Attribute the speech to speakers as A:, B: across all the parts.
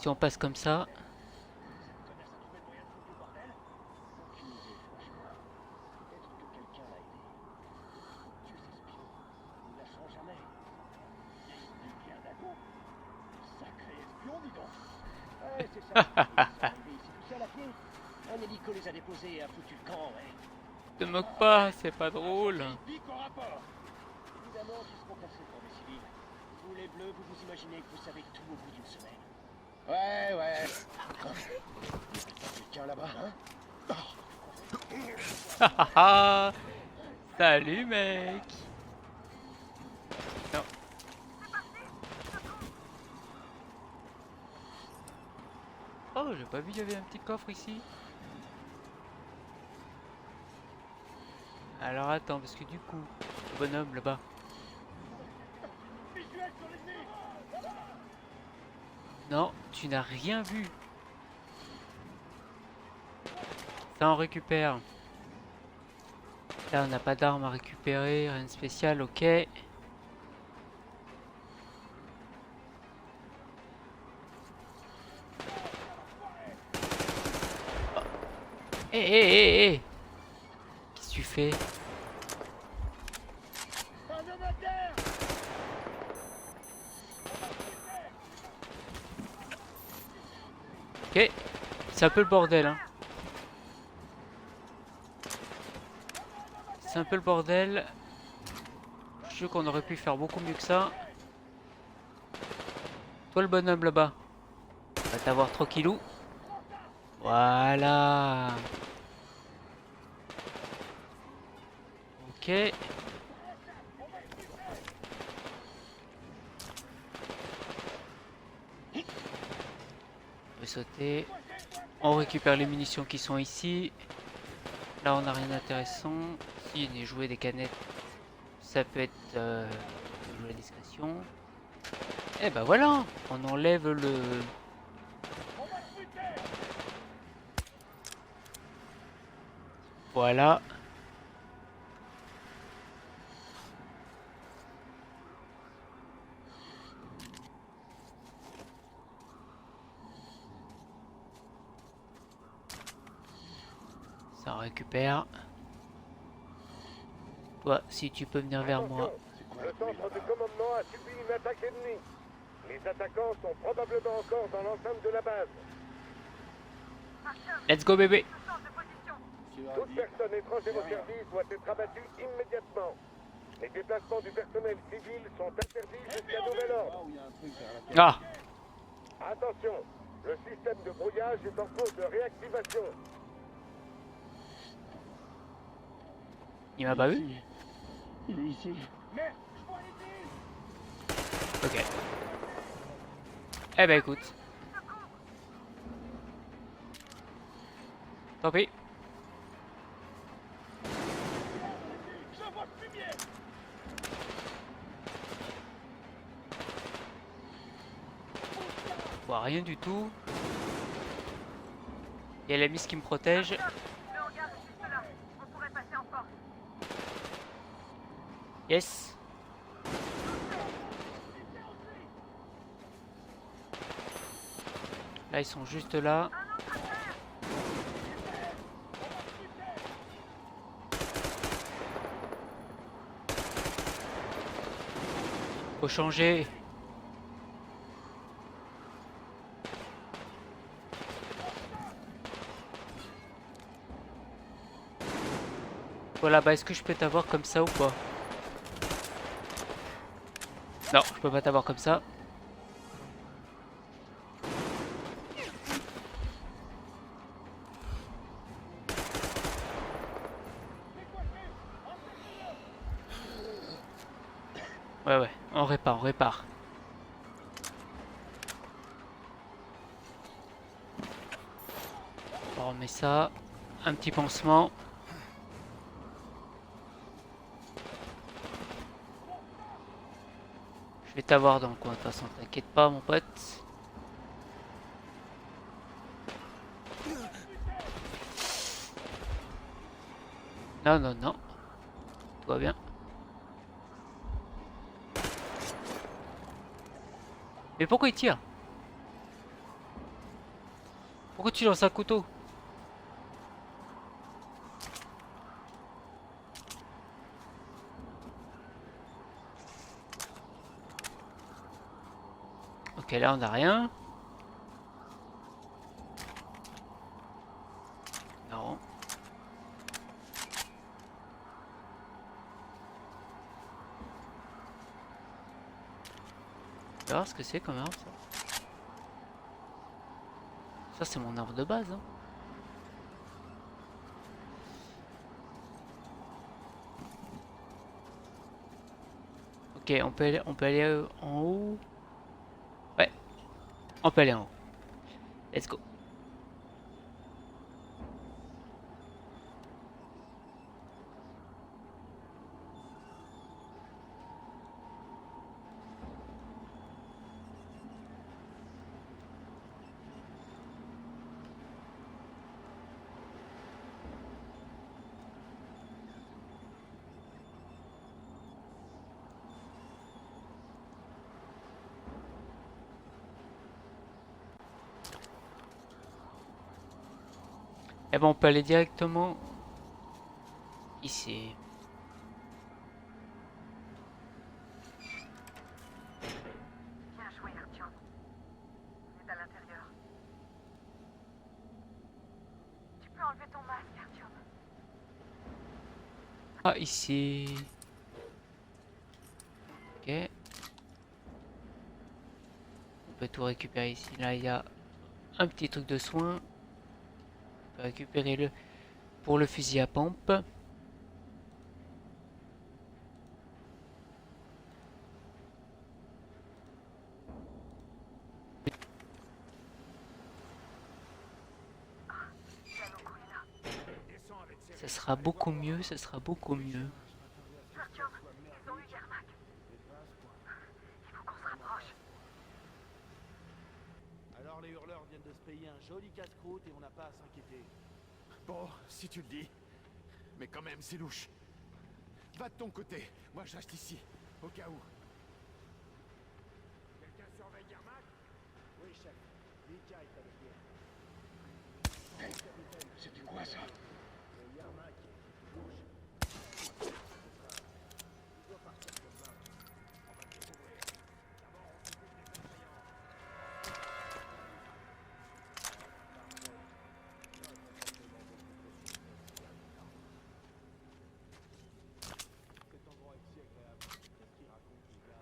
A: Si on passe comme ça.
B: Ouais, c'est ça. Ils sont arrivés ici tout seuls à pied. Un hélico les a déposés et a foutu le camp, ouais.
A: Te moque pas, c'est pas drôle.
B: Pique au rapport. Évidemment qu'ils seront cassés pour les civils. Vous les bleus, vous vous imaginez que vous savez tout au bout d'une semaine. Ouais, ouais. Quelqu'un là-bas, hein?
A: Hahaha. Salut mec. Non. Oh, j'ai pas vu, il y avait un petit coffre ici. Alors attends, parce que du coup, le bonhomme là-bas. Non, tu n'as rien vu. Ça on récupère. Là on n'a pas d'armes à récupérer, rien de spécial, ok. Hé hé hé hé. Qu'est-ce que tu fais? Ok, c'est un peu le bordel hein. C'est un peu le bordel. Je suis sûr qu'on aurait pu faire beaucoup mieux que ça. Toi le bonhomme là-bas. On va t'avoir tranquillou. Voilà. Ok. On peut sauter. On récupère les munitions qui sont ici. Là on n'a rien d'intéressant. Si on est joué des canettes, ça peut être jouer à discrétion. Et ben voilà, on enlève le... Voilà. Ça récupère. Toi, si tu peux venir vers moi.
C: Le centre de commandement a subi une attaque ennemie. Les attaquants sont probablement encore dans l'enceinte de la base.
A: Let's go bébé.
C: Toute personne étrangère au service doit être abattue immédiatement. Les déplacements du personnel civil sont interdits jusqu'à nouvel ordre.
A: Ah,
C: Attention, le système de brouillage est en cours de réactivation.
A: il m'a pas vu.
B: Il est ici.
A: Ok. Eh ben écoute. Tant pis. Je vois rien du tout. Il y a la miss qui me protège. Yes. Là ils sont juste là. Faut changer. Voilà, bah est-ce que je peux t'avoir comme ça ou pas? Non, je peux pas t'avoir comme ça. Ouais, ouais, on répare, on répare. On remet ça. Un petit pansement. Je vais t'avoir dans le coin, de toute façon, t'inquiète pas, mon pote. Non, non, non. Tout va bien. Mais pourquoi il tire? Pourquoi tu lances un couteau? Ok, là on a rien. Non. On va voir ce que c'est comme arme ça. Ça c'est mon arme de base. Hein. Ok, on peut aller en haut. Ouais, on peut aller en haut. Let's go. Et bon, on peut aller directement ici.
D: Bien joué, Artyom. On est à l'intérieur. Tu peux enlever ton masque, Artyom.
A: Ah, ici. Ok. On peut tout récupérer ici. Là, il y a un petit truc de soin. On peut récupérer le pour le fusil à pompe. Ça sera beaucoup mieux, ça sera beaucoup mieux.
D: Artyom, ils ont eu Yermak. Il faut qu'on se rapproche.
E: Alors les hurleurs viennent de se payer un joli casse-croûte et on n'a pas à s'inquiéter.
F: Bon, si tu le dis. Mais quand même, c'est louche. Va de ton côté. Moi, je reste ici. Au cas où.
C: Quelqu'un surveille Yermak?
E: Oui, chef. Mika est avec nous.
B: Hey, c'était quoi ça?
E: Le Yermak bouge. Il doit partir demain. On va le découvrir. D'abord, on s'occupe des assaillants. Cet endroit est si agréable. Qu'est-ce qu'il raconte, les gars?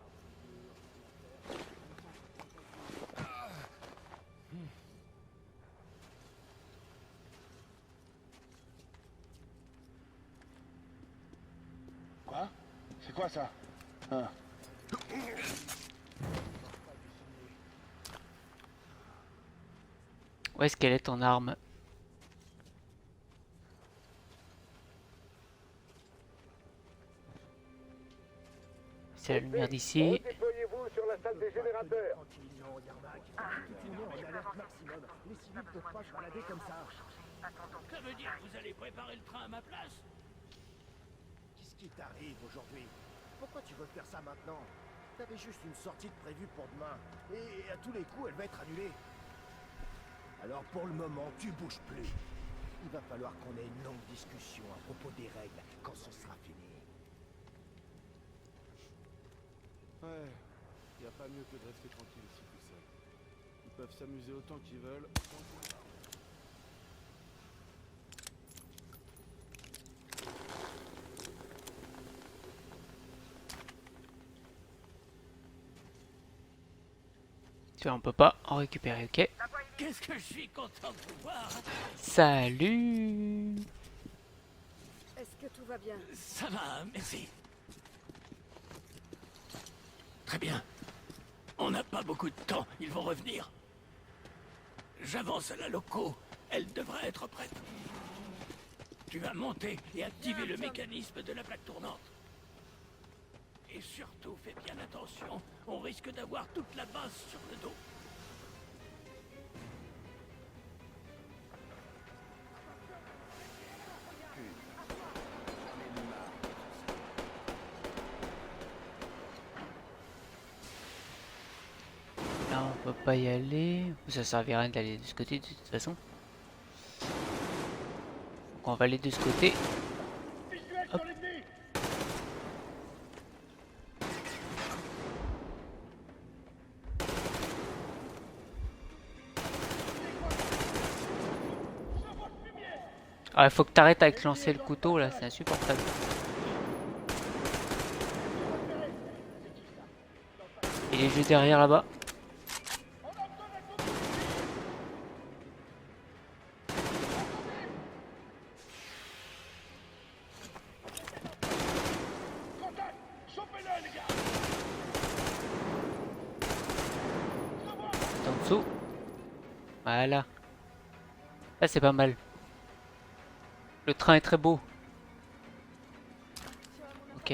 B: Quoi? C'est quoi ça? Ah.
A: Où est-ce qu'elle est ton arme? C'est la lumière d'ici.
C: Redéployez-vous sur la salle des générateurs.
E: Tranquillement, Yermak.
D: On
E: en
D: peut
E: alerte
D: avancer
E: maximum. Les civils ne peuvent pas se balader comme ça.
D: Attendons.
G: Ça veut dire que vous allez préparer le train à ma place?
E: Qu'est-ce qui t'arrive aujourd'hui? Pourquoi tu veux faire ça maintenant? T'avais juste une sortie de prévue pour demain. Et à tous les coups, elle va être annulée. Alors pour le moment, tu bouges plus. Il va falloir qu'on ait une longue discussion à propos des règles quand ce sera fini.
H: Ouais, y a pas mieux que de rester tranquille ici tout seul. Ils peuvent s'amuser autant qu'ils veulent.
A: Tu vois, on peut pas en récupérer, ok.
G: Qu'est-ce que je suis content de vous voir.
A: Salut.
D: Est-ce que tout va bien?
G: Ça va, merci. Très bien. On n'a pas beaucoup de temps, ils vont revenir. J'avance à la loco, elle devrait être prête. Tu vas monter et activer le mécanisme de la plaque tournante. Et surtout, fais bien attention, on risque d'avoir toute la base sur le dos.
A: Là, on peut pas y aller. Ça servait à rien d'aller de ce côté de toute façon. Donc on va aller de ce côté. Hop. Ah, il faut que t'arrêtes avec lancer le couteau là, c'est insupportable. Il est juste derrière là-bas. En dessous. Voilà. Là c'est pas mal. Le train est très beau. Ok.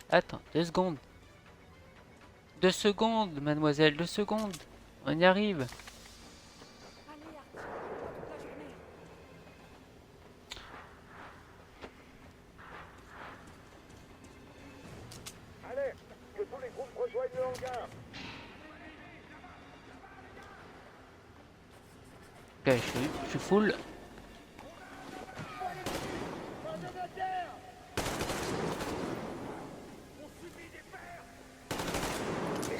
A: Attends, 2 secondes. 2 secondes, mademoiselle, 2 secondes. On y arrive.
C: Alerte, que tous les groupes rejoignent le hangar.
A: Ok, je suis full.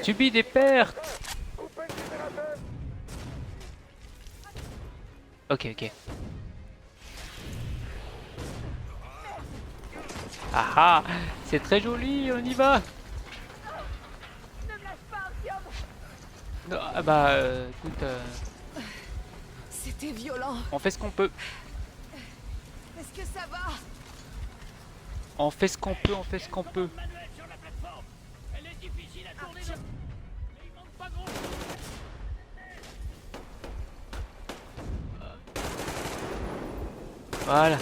A: Subis des pertes.
C: Coupez le générateur.
A: Ok, ok. Ah ah, c'est très joli, on y va.
D: Ne me lâche pas, Artyom.
A: Non, ah bah, écoute,
D: C'était violent.
A: on fait ce qu'on peut.
D: Est-ce que ça va?
A: On fait ce qu'on peut, on fait ce qu'on peut.
G: Manuel sur la plateforme. Elle est difficile à tourner. Mais il manque pas gros.
A: Voilà.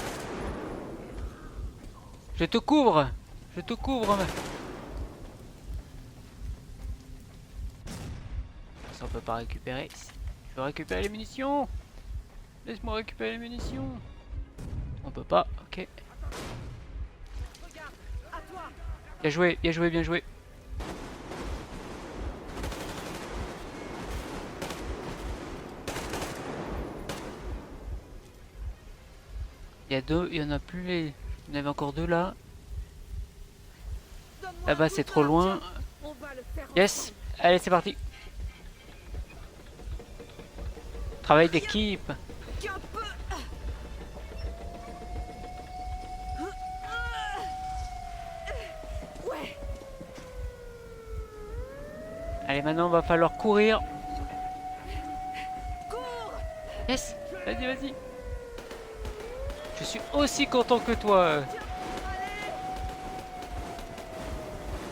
A: Je te couvre. Je te couvre. Ça on peut pas récupérer. Je veux récupérer les munitions. Laisse-moi récupérer les munitions. On peut pas, ok.
D: Regarde, à toi.
A: Bien joué, bien joué, bien joué. Il y a 2, il y en a plus les... Il y en avait encore 2 là.
D: Donne-moi
A: Là-bas
D: un
A: c'est
D: coup
A: trop
D: de main,
A: loin.
D: Artyom. On va le faire
A: Yes,
D: ensemble.
A: allez c'est parti. Travail d'équipe.
D: Qu'un peu. Ouais.
A: Allez maintenant va falloir courir.
D: Cours.
A: Yes, vas-y, vas-y. Je suis aussi content que toi.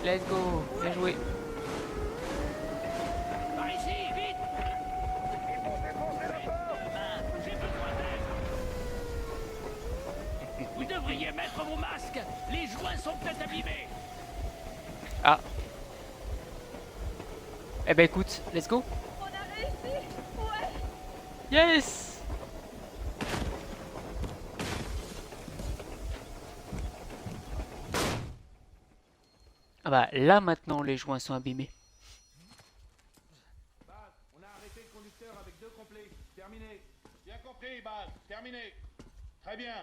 A: Let's go, bien joué.
G: Par ici, vite. J'ai besoin d'aide. Vous devriez mettre vos masques. Les joints sont peut-être abîmés.
A: Ah. Eh ben écoute, let's go.
D: On a réussi. Ouais.
A: Yes. Ah bah là maintenant les joints sont abîmés.
H: Baz, on a arrêté le conducteur avec 2 complets. Terminé.
B: Bien compris, Baz. Terminé. Très bien.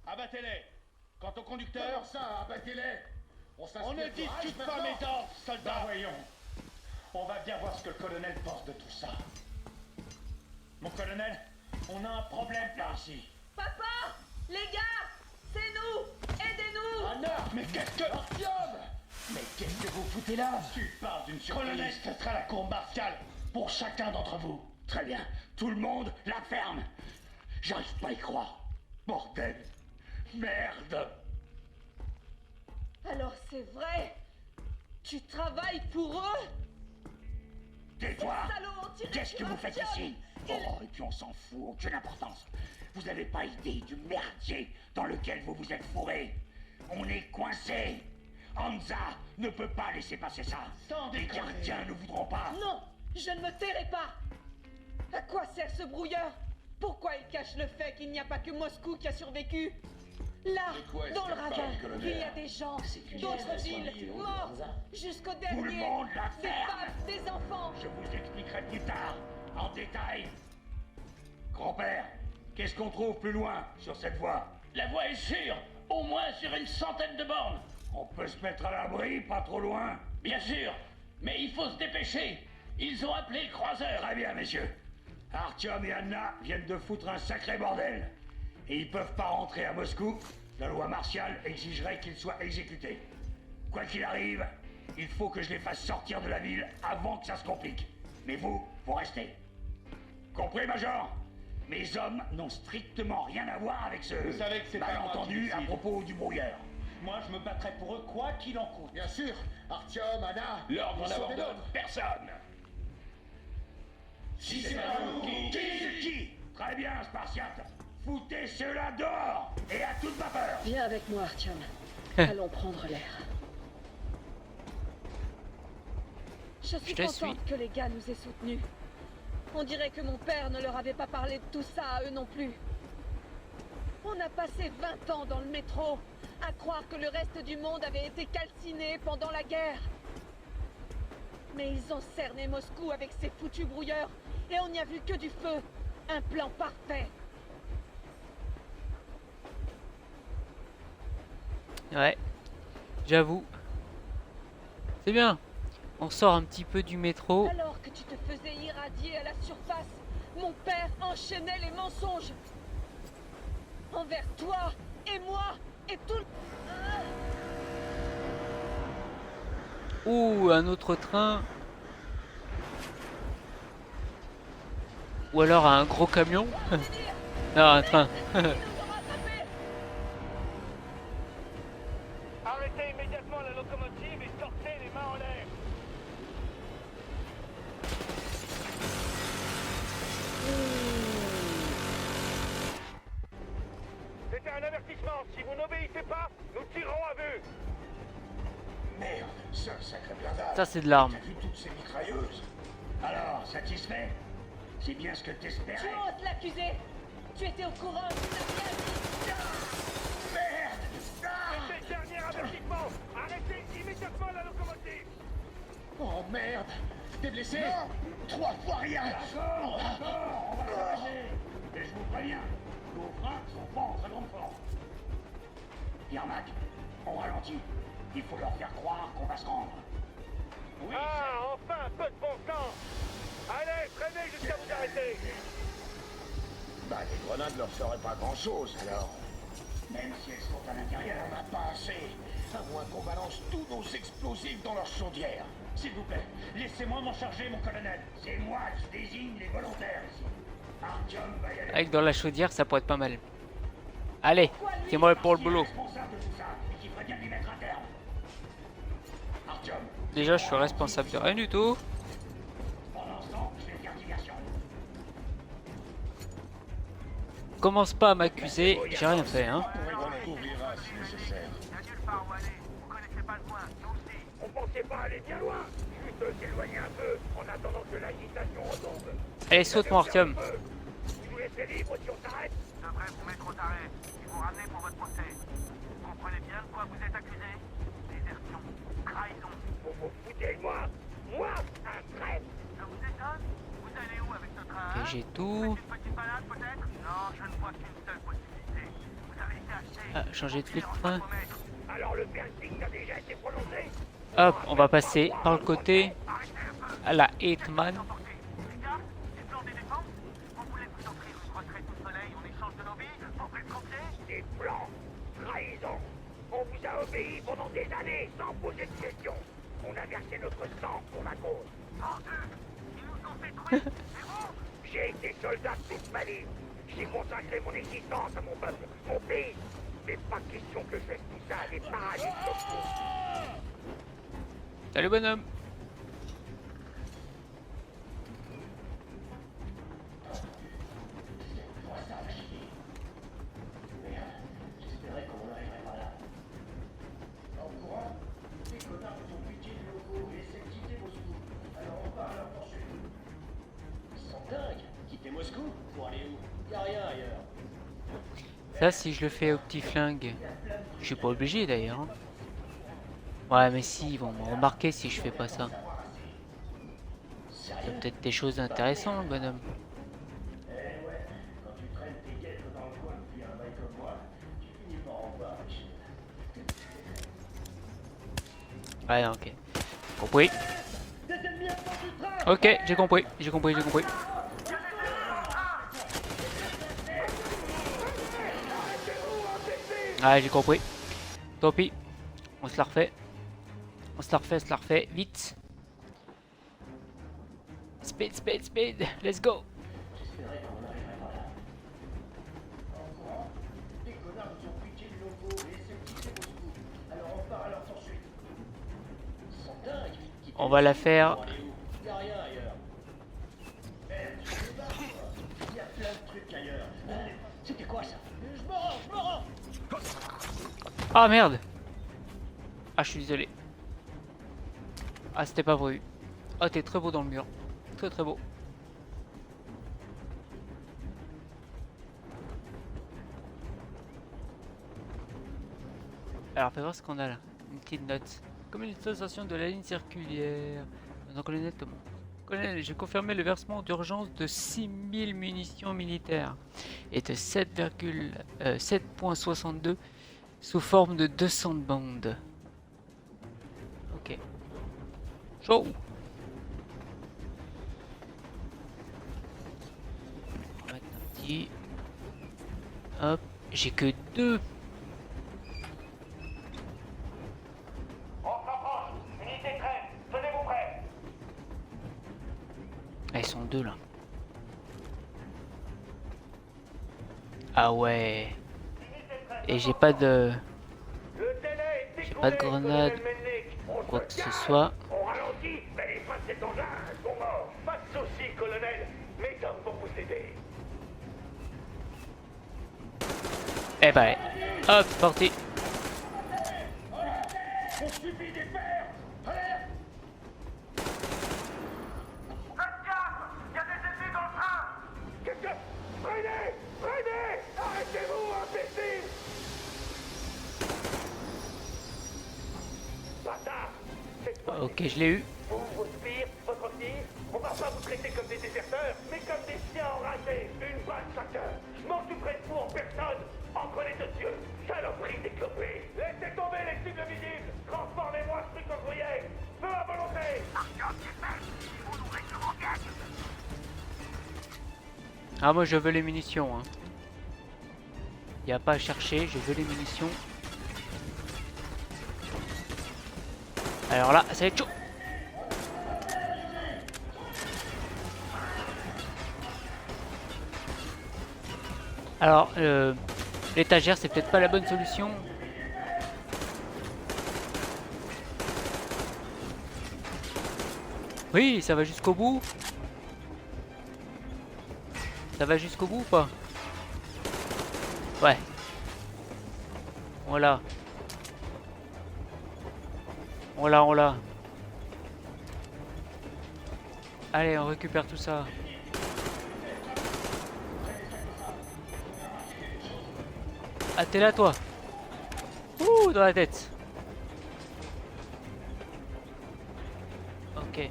B: Abattez-les. Quant au conducteur...
C: Alors ça, abattez-les.
B: On ne discute pas mes ordres, soldats.
I: Voyons. On va bien voir ce que le colonel pense de tout ça. Mon colonel, on a un problème par ici.
D: Papa, les gars, c'est nous. Aidez-nous.
I: Ah non, mais qu'est-ce que...
C: Artyom!
I: Mais qu'est-ce que vous foutez là? Tu parles d'une surprise. Colonel, ce sera la cour martiale pour chacun d'entre vous. Très bien. Tout le monde, la ferme. J'arrive pas à y croire. Bordel. Merde.
D: Alors c'est vrai. Tu travailles pour eux?
I: Tais-toi.
D: Salauds ont tiré
I: Qu'est-ce que
D: sur
I: vous faites
D: Artyom.
I: ici? Oh, et puis on s'en fout, aucune importance. Vous n'avez pas idée du merdier dans lequel vous vous êtes fourré. On est coincé. Hansa ne peut pas laisser passer ça. Les gardiens ne voudront pas.
D: Non, je ne me tairai pas. À quoi sert ce brouilleur? Pourquoi il cache le fait qu'il n'y a pas que Moscou qui a survécu? Là,
I: C'est quoi,
D: dans le
I: cette
D: ravin,
I: parole, colonel?
D: il y a des gens, d'autres villes, morts, jusqu'au
I: Tout le
D: dernier,
I: monde la
D: des
I: ferme.
D: femmes, des enfants.
I: Je vous expliquerai plus tard, en détail. Grand-père, qu'est-ce qu'on trouve plus loin sur cette voie? La voie est sûre, au moins sur une centaine de bornes. On peut se mettre à l'abri, pas trop loin? Bien sûr, mais il faut se dépêcher. Ils ont appelé le croiseur. Très bien, messieurs. Artyom et Anna viennent de foutre un sacré bordel. Et ils peuvent pas rentrer à Moscou. La loi martiale exigerait qu'ils soient exécutés. Quoi qu'il arrive, il faut que je les fasse sortir de la ville avant que ça se complique. Mais vous restez. Compris, Major? Mes hommes n'ont strictement rien à voir avec ce
C: Vous savez que c'est pas moi qui
I: malentendu à
C: décide.
I: propos du brouilleur.
B: Moi, je me battrai pour eux, quoi qu'il en coûte.
C: Bien sûr, Artyom, Anna...
I: L'ordre
C: ils sont des
I: n'abandonne
C: nôtres.
I: personne. Si c'est pas vous, qui? Très bien, Spartiate. Foutez ceux-là dehors et à toute vapeur.
D: Viens avec moi, Artyom. Allons prendre l'air. Je suis
A: Je te
D: contente que les gars nous aient soutenus. On dirait que mon père ne leur avait pas parlé de tout ça à eux non plus. On a passé 20 ans dans le métro, à croire que le reste du monde avait été calciné pendant la guerre. Mais ils ont cerné Moscou avec ces foutus brouilleurs, et on n'y a vu que du feu. Un plan parfait.
A: Ouais, j'avoue. C'est bien. On sort un petit peu du métro.
D: Alors que tu te faisais irradier à la surface, mon père enchaînait les mensonges. Envers toi, et moi, et tout le...
A: Ouh, un autre train. Ou alors un gros camion. Non, un train.
D: Ils nous ont rattrapés.
C: Arrêtez immédiatement la locomotive et sortez les mains en l'air. C'était un avertissement. Si vous n'obéissez pas, nous tirerons à vue.
I: Merde, ça, sacré blindage.
A: Ça, c'est de l'arme.
I: T'as vu toutes ces mitrailleuses? Alors, satisfait? C'est bien ce que
D: Tu
I: t'espérais?
D: oses l'accuser. Tu étais au courant, tu n'as rien dit.
I: Merde! Ah!
C: C'est le dernier avertissement. Arrêtez immédiatement la locomotive.
I: Oh merde! T'es blessé? Non! 3 fois rien! D'accord, on va s'arranger. Et je vous préviens, nos freins sont pas en très grande forme. Yermak, on ralentit. Il faut leur faire croire qu'on va se rendre. Oui,
C: Ah, enfin un peu de bon sens. Allez, traînez jusqu'à vous arrêter.
I: bah, les grenades leur feraient pas grand-chose, alors. Même si elles sont à l'intérieur, on n'a pas assez. À moins qu'on balance tous nos explosifs dans leur chaudière. S'il vous plaît, laissez-moi m'en charger, mon colonel. C'est moi qui désigne les volontaires ici. Artyom va y aller.
A: Avec dans la chaudière, ça pourrait être pas mal. Allez, c'est moi pour le boulot.
I: Responsable de tout ça et qui ferait bien d'y mettre un terme. Artyom,
A: Déjà, je suis responsable de rien du tout.
I: pendant ce temps, je vais faire diversion.
A: Commence pas à m'accuser, j'ai rien fait, hein.
C: On couvrira si nécessaire.
I: On pensait pas aller bien loin. Juste s'éloigner un peu en attendant que l'agitation retombe.
A: Allez, saute-moi, Artyom.
I: Si vous laissez libre si on s'arrête.
J: Je devrais vous mettre au taré et vous ramener pour votre procès. Vous comprenez bien de quoi vous êtes accusé? Désertion, trahison.
I: Vous vous foutez de moi? Moi, un traître.
J: Ça vous étonne? Vous allez où avec ce train?
A: Ok, j'ai tout.
J: Une petite balade peut-être? Non, je ne vois qu'une seule possibilité. Vous avez été acheté.
A: Ah, changer de filtre.
I: Alors le piercing a déjà été prononcé.
A: Hop, on va passer par le côté à la Hitman.
J: Les gars, c'est plan des défenses? On voulait vous offrir une retraite au soleil en échange de nos vies pour plus de compter?
I: Des plans, trahison. On vous a obéi pendant des années sans poser de questions. On a versé notre sang pour la cause.
J: Mordieu! Ils nous ont détruits! C'est vous!
I: J'ai été soldat toute ma vie. J'ai consacré mon existence à mon peuple, mon pays. Mais pas question que je fasse tout ça à des parasites toxiques.
A: Salut, bonhomme.
I: J'espérais qu'on n'arriverait pas là. En courant, les connards nous ont piqué du locaux et essaient de quitter Moscou. Alors on part à leur poursuite. Ils sont dingues. Quitter Moscou? Pour aller où? Y a rien ailleurs.
A: Ça, si je le fais au petit flingue, je suis pas obligé d'ailleurs. Hein. Ouais, mais si, ils vont me remarquer si je fais pas ça. Il y a peut-être des choses intéressantes, le bonhomme. Ouais, ok. Compris. Ok, j'ai compris, j'ai compris, j'ai compris. Ouais, j'ai compris. Tant pis. On se la refait. On se la refait. Vite. Speed, speed, speed. Let's go. On va la faire.
B: C'était quoi ça? Je me rends, je me rends.
A: Ah merde. Ah, je suis désolé. Ah, c'était pas prévu. Ah, t'es très beau dans le mur. Très très beau. Alors, fais voir ce qu'on a là. Une petite note. Comme une sensation de la ligne circulaire. Donc, colonel Thomas. Colonel, j'ai confirmé le versement d'urgence de 6000 munitions militaires et de 7,62 sous forme de 200 bandes. Ok. Chaud. On va mettre un petit. Hop. J'ai que 2. Elles sont 2 là. Ah ouais. Et j'ai pas de... J'ai pas de grenade. Quoi que ce soit.
C: On ralentit, mais les fans de cet engin sont morts. Pas de soucis, colonel. Mes hommes vont vous aider.
A: Eh ben, hop, parti.
C: On subit des fers. Alerte.
J: Faites gaffe! Il y a des ennemis dans le train!
C: Qu'est-ce que... Freinez. Freinez. Arrêtez-vous, imbécile. Bâtard.
A: Ok, je l'ai eu.
C: Vous, vos sbires, votre tir, on va pas vous traiter comme des déserteurs, mais comme des chiens enragés. Une balle chacun. Je m'occuperai de vous en personne. Entre les deux yeux. Saloperie déclopée. Laissez tomber les cibles visibles. Transformez-moi ce truc ouvrier. Feu à volonté.
A: Ah, moi je veux les munitions. Hein. Y a pas à chercher, je veux les munitions. Alors là, ça va être chaud. Alors, l'étagère, c'est peut-être pas la bonne solution. Oui, ça va jusqu'au bout. Ça va jusqu'au bout ou pas? Ouais. Voilà. On l'a. Allez, on récupère tout ça. Ah, t'es là, toi? Ouh, dans la tête. Ok.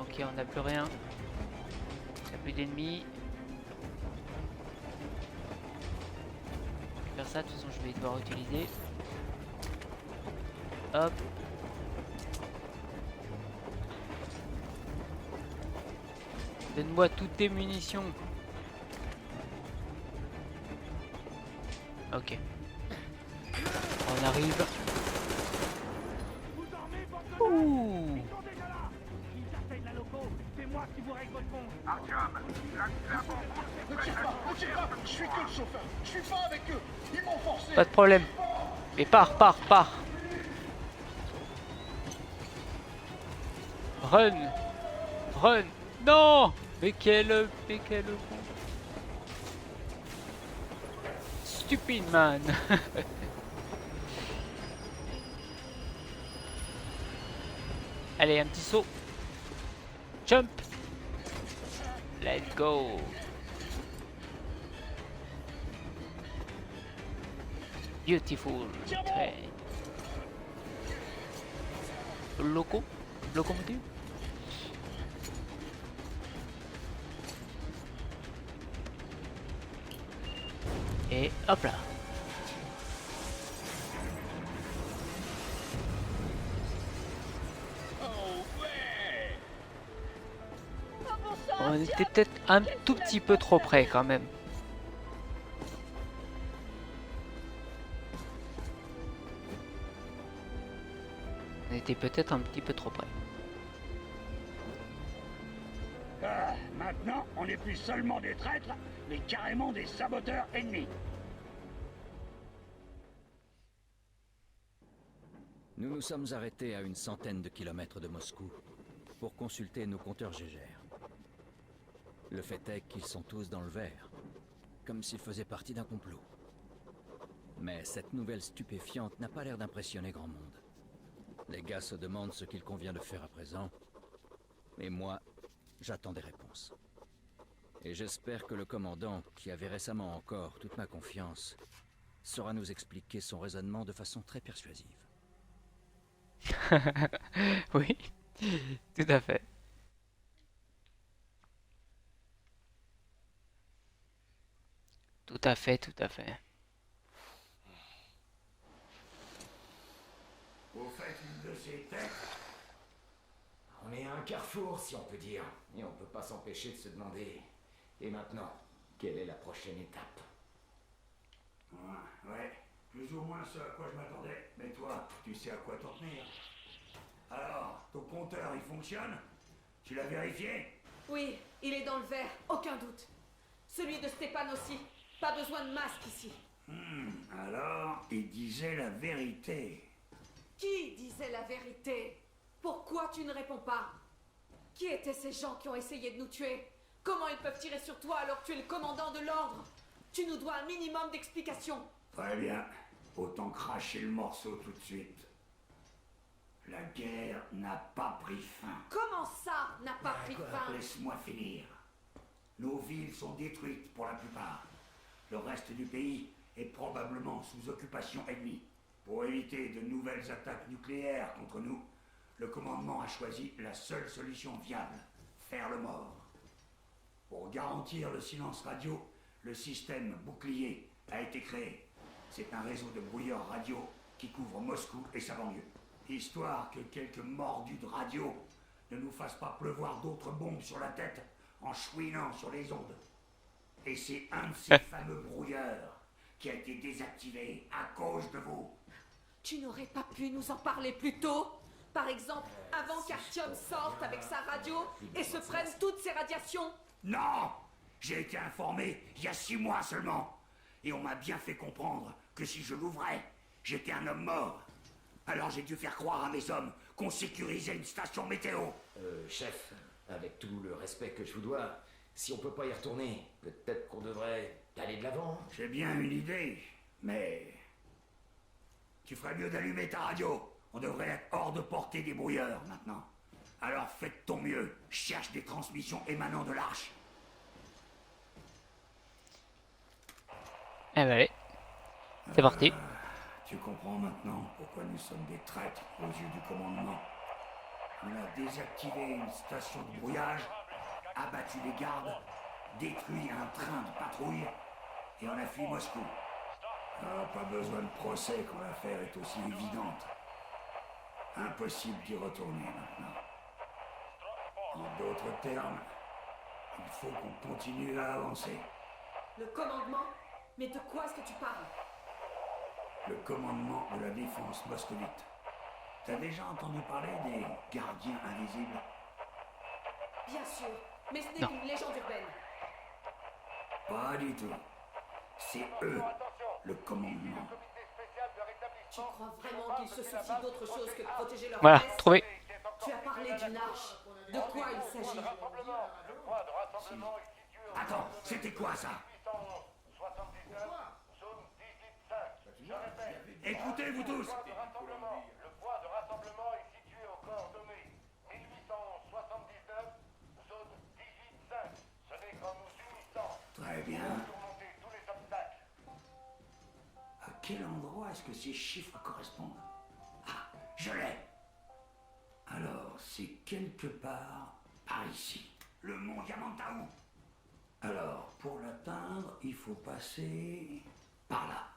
A: Ok, on n'a plus rien. Il n'y a plus d'ennemis. Faire ça, de toute façon, je vais devoir utiliser. Hop. Donne-moi toutes tes munitions. Ok. On arrive. Ouh.
B: Ne tire pas, je suis que le chauffeur. Je suis pas avec eux. Ils m'ont forcé.
A: Pas de problème. Mais pars. Run. Non. Mais quel con. Stupid man. Allez, un petit saut. Jump. Let's go. Beautiful. Très. Locomotive. Et hop là. On était peut-être un tout petit peu trop près quand même. On était peut-être un petit peu trop près.
I: Ah, maintenant, on n'est plus seulement des traîtres, mais carrément des saboteurs ennemis.
K: Nous nous sommes arrêtés à une centaine de kilomètres de Moscou pour consulter nos compteurs Gégère. Le fait est qu'ils sont tous dans le vert, comme s'ils faisaient partie d'un complot. Mais cette nouvelle stupéfiante n'a pas l'air d'impressionner grand monde. Les gars se demandent ce qu'il convient de faire à présent, et moi, j'attends des réponses. Et j'espère que le commandant, qui avait récemment encore toute ma confiance, saura nous expliquer son raisonnement de façon très persuasive.
A: Oui, tout à fait. Tout à fait, tout à fait.
I: Vous faites une de ces têtes?
L: On est à un carrefour, si on peut dire. Et on peut pas s'empêcher de se demander... Et maintenant, quelle est la prochaine étape?
I: Ouais, plus ou moins ce à quoi je m'attendais. Mais toi, tu sais à quoi t'en tenir. Alors, ton compteur, il fonctionne? Tu l'as vérifié?
D: Oui, il est dans le vert, aucun doute. Celui de Stéphane aussi. Pas besoin de masque ici.
I: Alors, il disait la vérité.
D: Qui disait la vérité? Pourquoi tu ne réponds pas? Qui étaient ces gens qui ont essayé de nous tuer? Comment ils peuvent tirer sur toi alors que tu es le commandant de l'ordre? Tu nous dois un minimum d'explications.
I: Très bien. Autant cracher le morceau tout de suite. La guerre n'a pas pris fin.
D: Comment ça n'a pas pris fin?
I: Laisse-moi finir. Nos villes sont détruites pour la plupart. Le reste du pays est probablement sous occupation ennemie. Pour éviter de nouvelles attaques nucléaires contre nous, le commandement a choisi la seule solution viable, faire le mort. Pour garantir le silence radio, le système bouclier a été créé. C'est un réseau de brouilleurs radio qui couvre Moscou et sa banlieue. Histoire que quelques mordus de radio ne nous fassent pas pleuvoir d'autres bombes sur la tête en chouinant sur les ondes. Et c'est un de ces fameux brouilleurs qui a été désactivé à cause de vous.
D: Tu n'aurais pas pu nous en parler plus tôt? Par exemple, avant qu'Artyom sorte avec sa radio et se prenne toutes ses radiations?
I: Non! J'ai été informé il y a 6 mois seulement. Et on m'a bien fait comprendre que si je l'ouvrais, j'étais un homme mort. Alors j'ai dû faire croire à mes hommes qu'on sécurisait une station météo.
L: Chef, avec tout le respect que je vous dois, si on peut pas y retourner, peut-être qu'on devrait aller de l'avant.
I: J'ai bien une idée, mais... Tu ferais mieux d'allumer ta radio. On devrait être hors de portée des brouilleurs maintenant. Alors faites ton mieux. Cherche des transmissions émanant de l'arche.
A: Eh ben allez, c'est parti.
I: Tu comprends maintenant pourquoi nous sommes des traîtres aux yeux du commandement. On a désactivé une station de brouillage, abattu les gardes, détruit un train de patrouille et on a fui Moscou. Ah, pas besoin de procès quand l'affaire est aussi évidente. Impossible d'y retourner maintenant. En d'autres termes, il faut qu'on continue à avancer.
D: Le commandement? Mais de quoi est-ce que tu parles?
I: Le commandement de la défense moscovite. T'as déjà entendu parler des gardiens invisibles?
D: Bien sûr, mais ce n'est
A: Non.
D: qu'une légende urbaine.
I: Pas du tout. C'est eux, le commandement.
D: Tu crois vraiment qu'ils se soucient d'autre chose que de protéger leur
A: Voilà,
D: presse?
A: trouvé.
D: Tu as parlé d'une arche. De quoi il s'agit?
I: Attends, c'était quoi ça? Écoutez, vous tous!
C: Le point de rassemblement est situé au coordonnées
I: Très bien. À quel endroit est-ce que ces chiffres correspondent? Ah, je l'ai. Alors, c'est quelque part par ici. Le mont Yamantau. Alors, pour l'atteindre, il faut passer par là.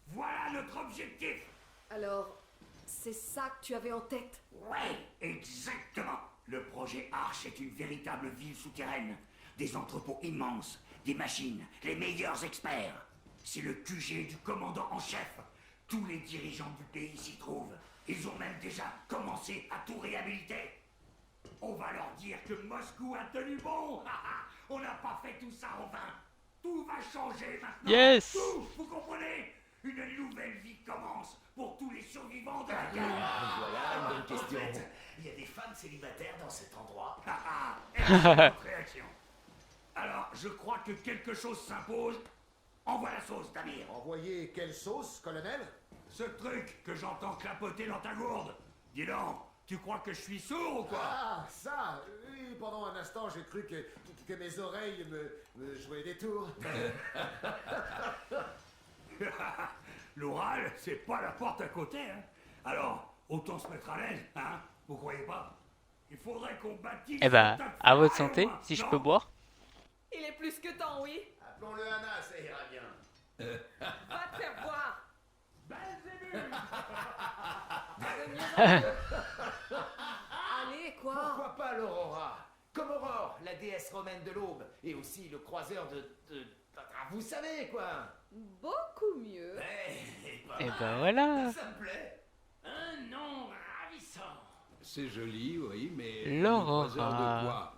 I: Voilà notre objectif.
M: Alors, c'est ça que tu avais en tête?
I: Ouais, exactement. Le projet Arch est une véritable ville souterraine. Des entrepôts immenses, des machines, les meilleurs experts. C'est le QG du commandant en chef. Tous les dirigeants du pays s'y trouvent. Ils ont même déjà commencé à tout réhabiliter. On va leur dire que Moscou a tenu bon. On n'a pas fait tout ça en vain. Tout va changer maintenant.
A: Yes.
I: Tout, vous comprenez? Une nouvelle vie commence pour tous les survivants de la guerre.
L: Voilà une bonne question. En fait, il y a des femmes célibataires dans cet endroit.
I: Excellente réaction. Alors, je crois que quelque chose s'impose. Envoie la sauce, Damir.
E: Envoyez quelle sauce, colonel?
I: Ce truc que j'entends clapoter dans ta gourde. Dis donc, tu crois que je suis sourd ou quoi?
E: Ah, ça. Oui, pendant un instant, j'ai cru que mes oreilles me jouaient des tours.
I: L'oral, c'est pas la porte à côté, hein. Alors, autant se mettre à l'aise, hein. Vous croyez pas? Il faudrait qu'on bâtisse...
A: Eh ben,
I: un tas de
A: à votre
I: ferraille,
A: santé,
I: au moins.
A: si je
I: Non.
A: peux boire.
D: Il est plus que temps, oui.
E: Appelons-le Anna, ça ira bien.
D: Va te faire voir.
M: Allez, quoi?
L: Pourquoi pas l'Aurora? Comme Aurore, la déesse romaine de l'aube, et aussi le croiseur vous savez quoi?
M: Beaucoup mieux.
A: Et ben voilà.
L: Ça me plaît.
G: Un nom ravissant.
N: C'est joli, oui, mais...
A: L'Aurora.
N: le croiseur de quoi?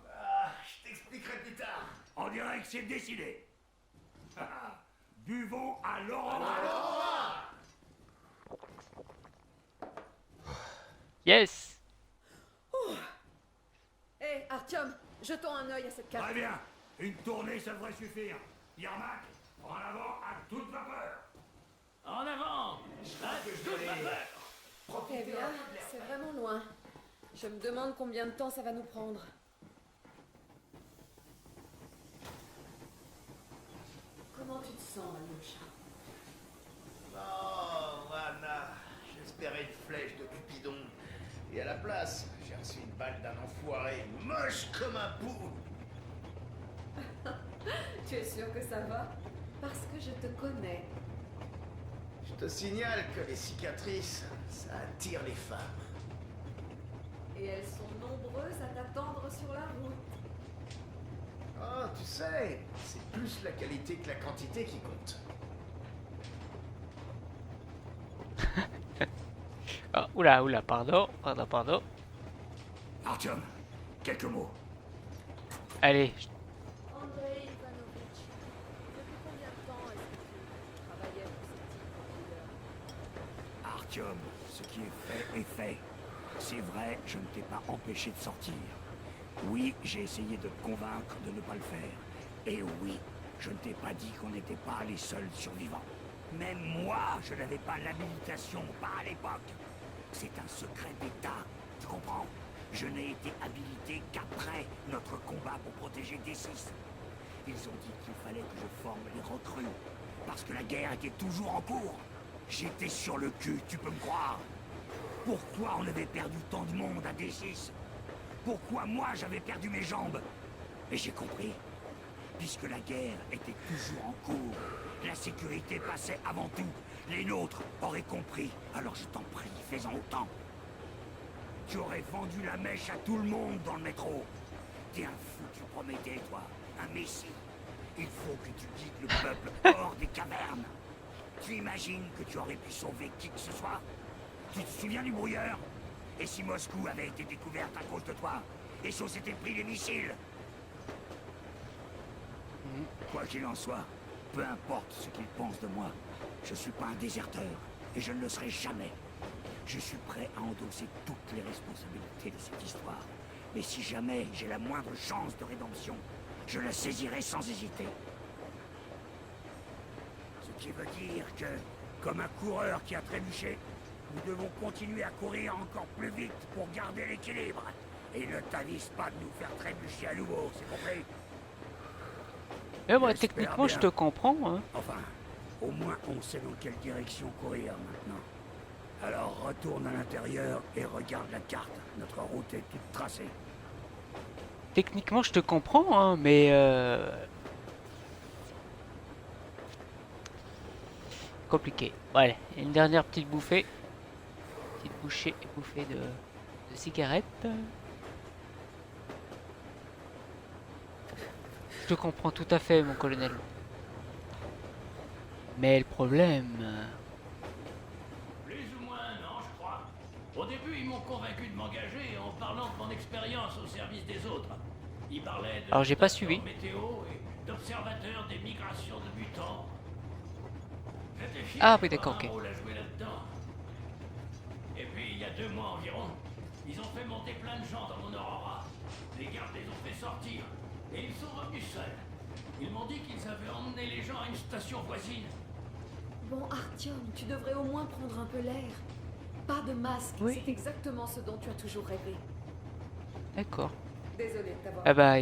L: Je t'expliquerai plus tard.
I: On dirait que c'est décidé. Buvons à l'Aurora.
A: Yes.
M: Hé, Artyom, jetons un œil à cette carte.
I: Très bien. Une tournée, ça devrait suffire. Yermak, en avant à toute vapeur.
G: En avant. Toute vapeur.
M: Eh bien, c'est vraiment loin. Je me demande combien de temps ça va nous prendre. Comment tu te sens, Alyosha?
E: Oh, Anna, j'espérais une flèche de Cupidon. Et à la place, j'ai reçu une balle d'un enfoiré moche comme un pou.
M: Tu es sûr que ça va? Parce que je te connais.
E: Je te signale que les cicatrices, ça attire les femmes.
M: Et elles sont nombreuses à t'attendre sur la route.
E: Oh, tu sais, c'est plus la qualité que la quantité qui compte.
A: Oh, oula, pardon.
I: Artyom, quelques mots.
A: Allez,
M: Andrei Ivanovitch, depuis combien de temps est-ce que tu travaillais pour ce type de
I: Artyom, ce qui est fait est fait. C'est vrai, je ne t'ai pas empêché de sortir. Oui, j'ai essayé de te convaincre de ne pas le faire. Et oui, je ne t'ai pas dit qu'on n'était pas les seuls survivants. Même moi, je n'avais pas l'habilitation, pas à l'époque. C'est un secret d'État, tu comprends? Je n'ai été habilité qu'après notre combat pour protéger D6. Ils ont dit qu'il fallait que je forme les recrues, parce que la guerre était toujours en cours. J'étais sur le cul, tu peux me croire. Pourquoi on avait perdu tant de monde à D6? Pourquoi moi j'avais perdu mes jambes? Et j'ai compris. Puisque la guerre était toujours en cours, la sécurité passait avant tout. Les nôtres auraient compris, alors je t'en prie, fais-en autant. Tu aurais vendu la mèche à tout le monde dans le métro. T'es un foutu Prométhée, toi, un messie. Il faut que tu guides le peuple hors des cavernes. Tu imagines que tu aurais pu sauver qui que ce soit? Tu te souviens du brouilleur? Et si Moscou avait été découverte à cause de toi? Et si on s'était pris des missiles? Quoi qu'il en soit, peu importe ce qu'ils pensent de moi, je suis pas un déserteur, et je ne le serai jamais. Je suis prêt à endosser toutes les responsabilités de cette histoire. Mais si jamais j'ai la moindre chance de rédemption, je la saisirai sans hésiter. Ce qui veut dire que, comme un coureur qui a trébuché, nous devons continuer à courir encore plus vite pour garder l'équilibre. Et ne t'avise pas de nous faire trébucher à nouveau, c'est compris?
A: Mais moi,
I: J'espère
A: techniquement, je
I: bien.
A: te comprends. Hein.
I: Enfin, au moins on sait dans quelle direction courir maintenant. Alors retourne à l'intérieur et regarde la carte. Notre route est toute tracée.
A: Techniquement, je te comprends, hein, mais compliqué. Voilà, une dernière petite bouffée. Petite bouffée de cigarette. Je te comprends tout à fait, mon colonel. Mais le problème...
G: Plus ou moins, non, je crois. Au début, ils m'ont convaincu de m'engager en parlant de mon expérience au service des autres. Ils parlaient de
A: Alors, j'ai pas suivi.
G: météo et d'observateurs des migrations de mutants. J'étais fier
A: Ah oui,
G: d'avoir
A: d'accord, ok.
G: un rôle à jouer là-dedans. Et puis, il y a 2 mois environ, ils ont fait monter plein de gens dans mon Aurora. Les gardes les ont fait sortir. Et ils sont revenus seuls. Ils m'ont dit qu'ils avaient emmené les gens à une station voisine.
M: Bon, Artyom, tu devrais au moins prendre un peu l'air. Pas de masque,
A: Oui.
M: c'est exactement ce dont tu as toujours rêvé.
A: D'accord.
M: Désolé de t'avoir...
A: Ah bah...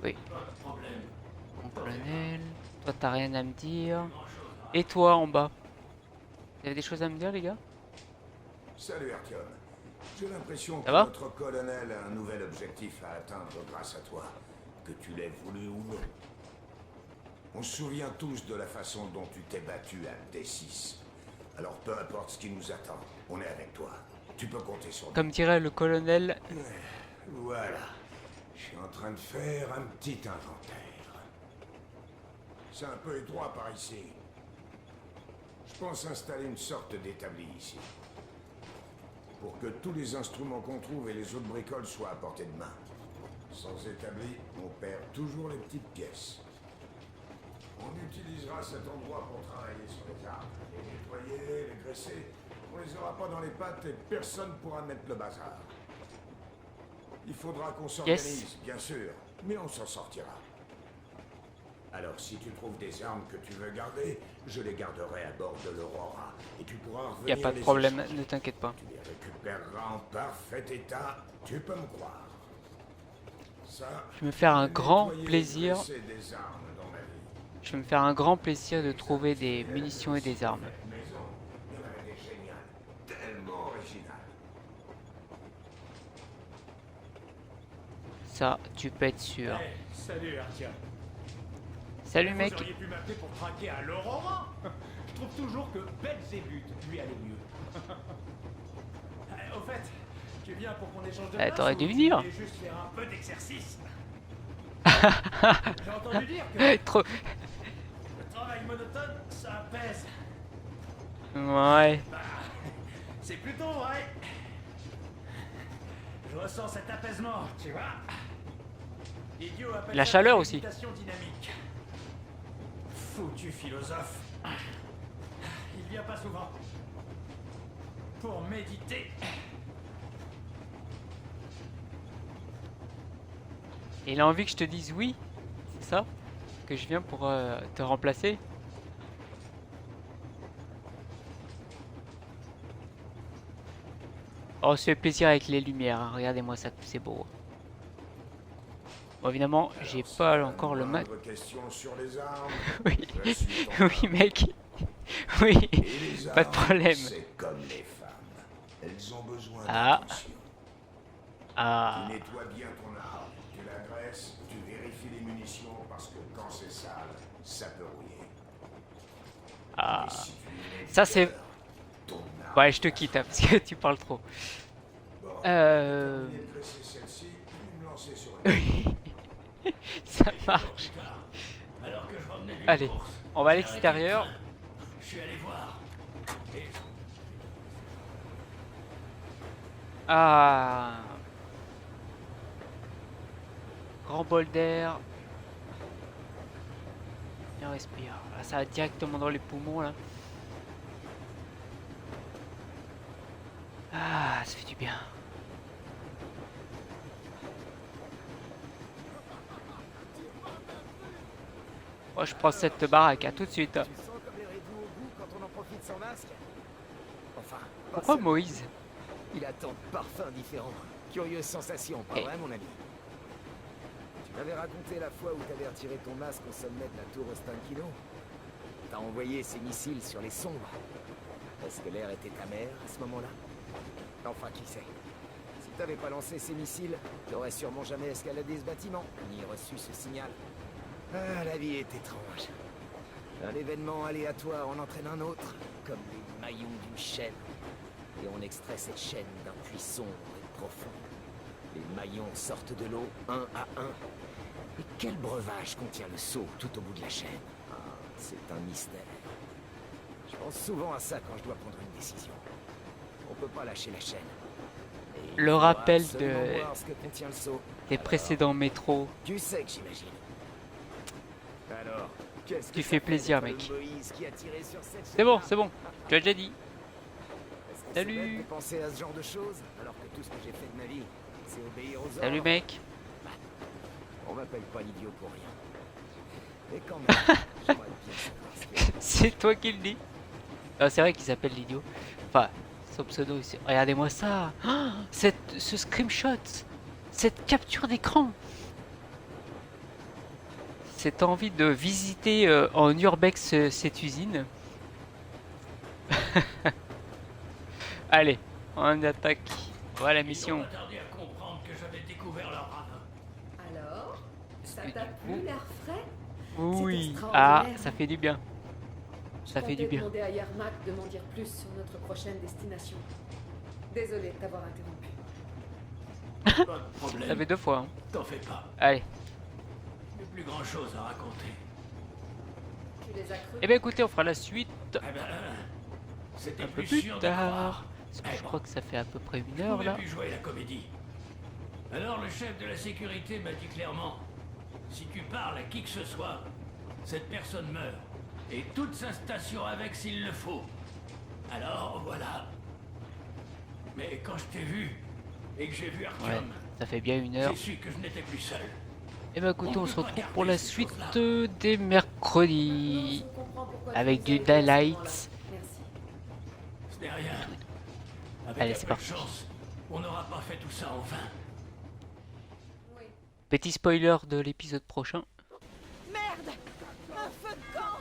A: Oui.
G: Pas de problème.
A: Mon colonel... Toi, t'as rien à me dire. Et toi, en bas? Vous avez des choses à me dire, les gars?
O: Salut Artyom. J'ai l'impression
A: Ça
O: que
A: va
O: notre colonel a un nouvel objectif à atteindre grâce à toi, que tu l'aies voulu ou non. On se souvient tous de la façon dont tu t'es battu à D6. Alors peu importe ce qui nous attend, on est avec toi. Tu peux compter sur nous.
A: Comme dirait le colonel...
O: Voilà. Je suis en train de faire un petit inventaire. C'est un peu étroit par ici. Je pense installer une sorte d'établi ici. Pour que tous les instruments qu'on trouve et les autres bricoles soient à portée de main. Sans établi, on perd toujours les petites pièces. On utilisera cet endroit pour travailler sur les arbres. Les nettoyer, les graisser. On les aura pas dans les pattes et personne pourra mettre le bazar. Il faudra qu'on s'organise, bien sûr, mais on s'en sortira. Alors, si tu trouves des armes que tu veux garder, je les garderai à bord de l'Aurora. Et tu pourras revenir.
A: Y a pas de
O: les
A: problème,
O: échanger.
A: ne t'inquiète pas.
O: Tu les récupéreras en parfait état, tu peux me croire. Ça,
A: Je vais me faire un grand
O: nettoyer et
A: plaisir.
O: dresser des armes dans ma vie.
A: Je vais me faire un grand plaisir de trouver des munitions et des armes.
O: Cette maison, il y en avait des géniales, tellement originales.
A: Ça, tu peux être sûr.
P: Hey, salut Artyom.
A: Salut mec.
P: Vous auriez pu m'appeler pour traquer à l'Aurora. Je trouve toujours que Belzébuth lui allait mieux. Au fait, tu viens pour qu'on échange de place
A: T'aurais
P: ou
A: dû
P: tu
A: venir.
P: voulais juste faire un peu d'exercice. J'ai entendu dire que
A: Trop...
P: le travail monotone, ça apaise.
A: Ouais.
P: Bah, c'est plutôt vrai. Je ressens cet apaisement, tu vois. Idiot appelle
A: La
P: ça
A: chaleur
P: une
A: aussi.
P: méditation dynamique. Foutu philosophe. Il vient pas souvent. Pour méditer.
A: Et il a envie que je te dise oui. C'est ça? Que je viens pour te remplacer? Oh, ça fait plaisir avec les lumières. Hein. Regardez-moi ça, c'est beau. Bon, évidemment, j'ai pas encore le mat.
O: Question sur les armes.
A: Oui,
O: Je suis ton
A: oui, mec. Oui,
O: Et les
A: pas de
O: armes,
A: problème.
O: C'est comme les femmes. Elles ont besoin
A: Ah.
O: d'attention.
A: Ah.
O: Tu nettoies bien ton arme, tu la graisses, tu vérifies les munitions parce que quand c'est sale, ça peut rouiller.
A: Ah.
O: Et si tu mets
A: Ça,
O: du
A: c'est.
O: cœur, ton arme
A: Ouais, je te quitte hein, parce que tu parles trop.
O: terminer de graisser celle-ci, puis me lancer sur une
A: Oui. Ça marche.
G: Alors que je revenais d'une
A: Allez,
G: course,
A: on va à
G: j'ai arrêté
A: l'extérieur.
G: le train. Je suis allé voir. Et
A: Ah. Grand bol d'air. Bien respire. Là, ça va directement dans les poumons là. Ah, ça fait du bien. Oh, je prends cette baraque, à tout de suite.
E: Tu sens comme les réduits au goût quand on en profite sans masque. Enfin, pas
A: Pourquoi
E: seulement.
A: Moïse?
E: Il a tant de parfums différents. Curieuse sensation, pas
A: Eh.
E: vrai mon ami?
Q: Tu m'avais raconté la fois où t'avais retiré ton masque au sommet de la tour Ostankino. T'as envoyé ces missiles sur les sombres. Est-ce que l'air était amer à ce moment-là? Enfin, qui sait? Si t'avais pas lancé ces missiles, t'aurais sûrement jamais escaladé ce bâtiment, ni reçu ce signal. Ah, la vie est étrange. Un événement aléatoire en entraîne un autre, comme les maillons d'une chaîne. Et on extrait cette chaîne d'un puits sombre et profond. Les maillons sortent de l'eau, un à un. Et quel breuvage contient le seau tout au bout de la chaîne? Ah, c'est un mystère. Je pense souvent à ça quand je dois prendre une décision. On peut pas lâcher la chaîne. Et
A: Le
Q: il
A: rappel
Q: faut
A: de
Q: absolument voir ce que contient le seau.
A: des précédents métros.
Q: Tu sais que j'imagine. Alors, qu'est-ce que
A: Tu
Q: ça
A: fais
Q: fait
A: plaisir,
Q: d'être
A: mec.
Q: le Moïse qui a tiré sur cette
A: C'est bon,
Q: chaîne-là?
A: c'est bon. Tu as déjà dit.
Q: Est-ce que c'est
A: Salut.
Q: bête de penser à ce genre de choses, alors que tout ce que j'ai fait de ma vie, c'est obéir aux ordres?
A: Salut, mec.
Q: On m'appelle pas l'idiot pour rien. Et quand même, j'aimerais bien savoir ce que...
A: C'est toi qui le dis. Ah, c'est vrai qu'il s'appelle l'idiot. Enfin, son pseudo ici. Regardez-moi ça. Ah, ce screenshot. Cette capture d'écran. Cette envie de visiter en urbex cette usine. Allez, on attaque. Voilà la mission.
G: Ils ont pas tardé à comprendre que j'avais découvert leur ravin.
R: Alors, ça
A: Et
R: t'a
A: du
R: plu
A: coup-
R: l'air frais?
A: Oui.
R: C'est
A: Ah,
R: extraordinaire.
A: ça fait du bien. Ça fait du bien.
R: Je comptais demander à Yermak de m'en dire plus sur notre prochaine destination. Désolé de t'avoir interrompu.
G: Pas de problème.
A: Ça fait 2 fois. Hein.
G: T'en fais pas.
A: Allez.
G: J'ai plus grand chose à raconter.
R: Tu les as crus?
A: Eh bien écoutez, on fera la suite
G: Eh ben, c'était
A: un peu
G: plus
A: plus
G: sûr de
A: tard.
G: croire.
A: Parce que
G: Eh
A: je
G: bon.
A: crois que ça fait à peu près 1
G: Je
A: heure
G: pouvais
A: là.
G: plus jouer la comédie. Alors le chef de la sécurité m'a dit clairement, si tu parles à qui que ce soit, cette personne meurt. Et toute sa station avec s'il le faut. Alors voilà. Mais quand je t'ai vu, et que j'ai vu
A: Ouais,
G: Artyom,
A: ça fait bien 1 heure.
G: j'ai su que je n'étais plus seul.
A: Et bah écoutez,
G: On
A: on se
G: peut pas
A: retrouve
G: garder
A: pour la
G: ces
A: suite
G: choses-là.
A: des mercredis.
R: Je comprends pourquoi
A: Avec
R: tu
A: du
R: nous as aidés à ce
A: daylight.
R: moment-là. Merci.
G: Ce n'est rien. Avec
A: Allez,
G: un
A: c'est
G: peu de
A: parti.
G: chance, on n'aura pas fait tout ça en vain.
A: Petit spoiler de l'épisode prochain.
D: Merde! Un feu de camp!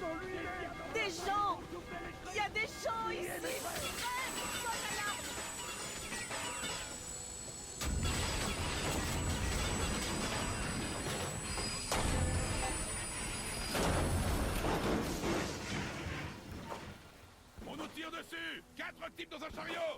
D: Des gens! Il y a des gens ici!
F: On nous tire dessus! 4 types dans un chariot!